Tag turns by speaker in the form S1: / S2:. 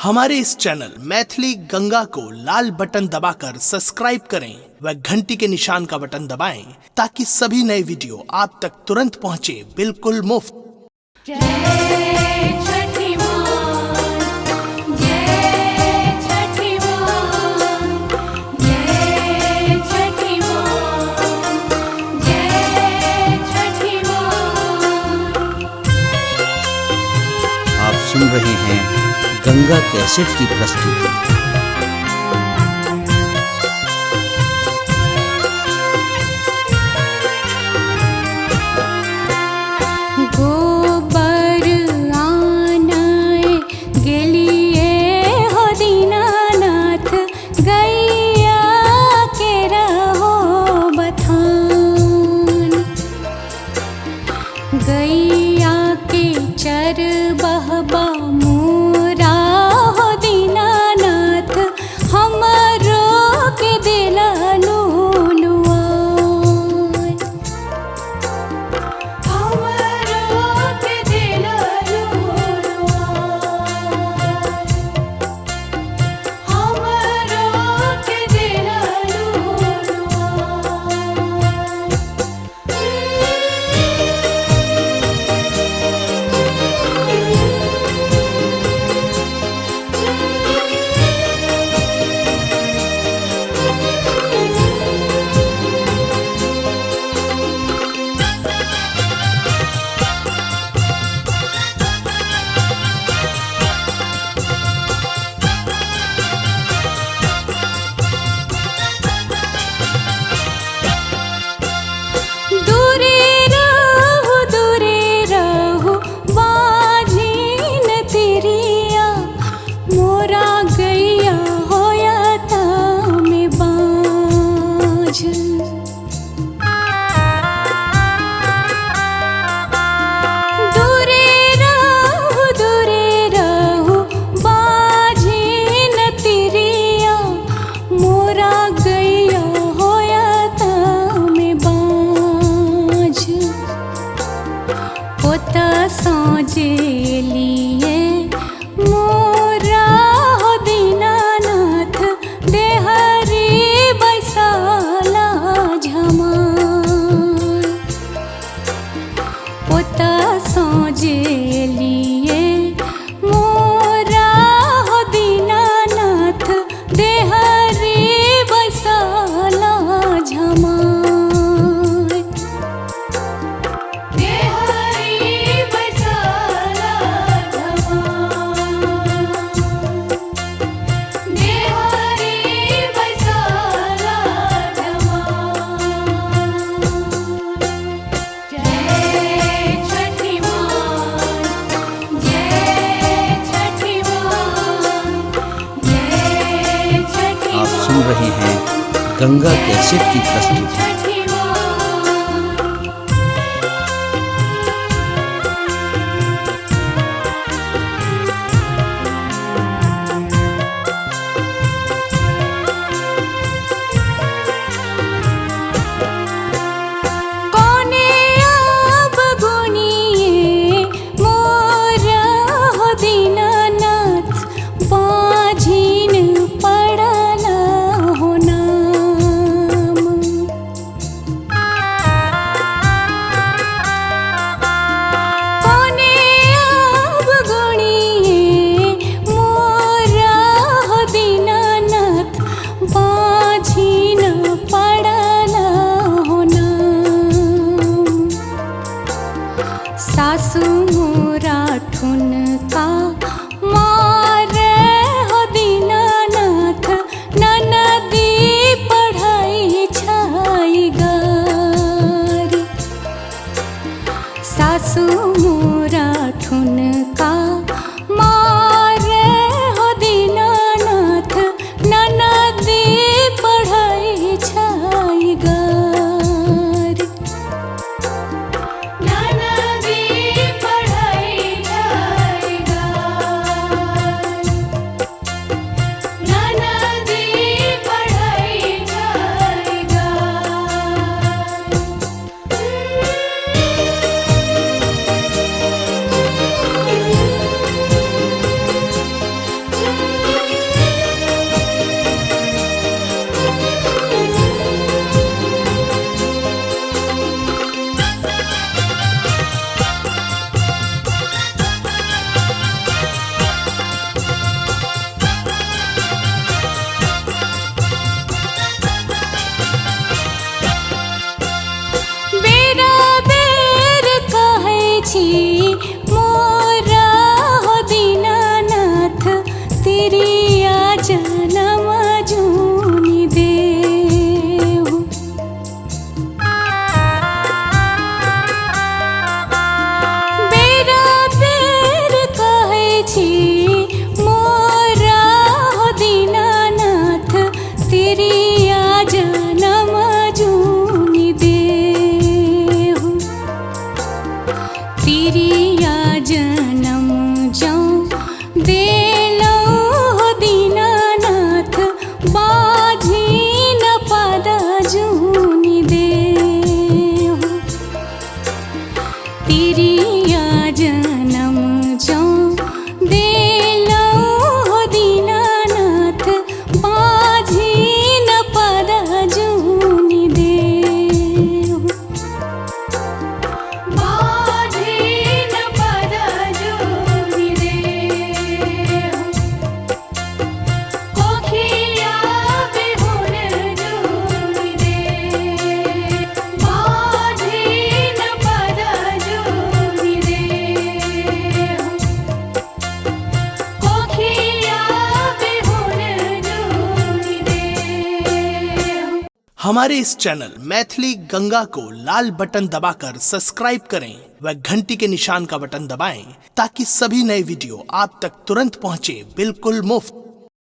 S1: हमारे इस चैनल मैथिली गंगा को लाल बटन दबाकर सब्सक्राइब करें व घंटी के निशान का बटन दबाएं ताकि सभी नए वीडियो आप तक तुरंत पहुंचे बिल्कुल मुफ्त।
S2: जय छठी माँ, जय छठी माँ, जय छठी माँ, जय छठी माँ।
S3: आप सुन रहे हैं गंगा कैसेट की प्रस्तुति।
S2: गोबर आनाए गेलिए हो दीनानाथ, गैया के रहो बथान। गैया के चर बहबा मोरा हो दीनानाथ, हमरो के दिलनु लिए मोरा हो दीनानाथ, देहरी बैसाला झमार। पोता सोजे लिए मोरा हो दीनानाथ, देहरी बैसाला झमार।
S3: आप सुन रहे हैं गंगा कैसेट की प्रस्तुति।
S1: हमारे इस चैनल मैथिली गंगा को लाल बटन दबाकर सब्सक्राइब करें व घंटी के निशान का बटन दबाएं ताकि सभी नए वीडियो आप तक तुरंत पहुंचे बिल्कुल मुफ्त।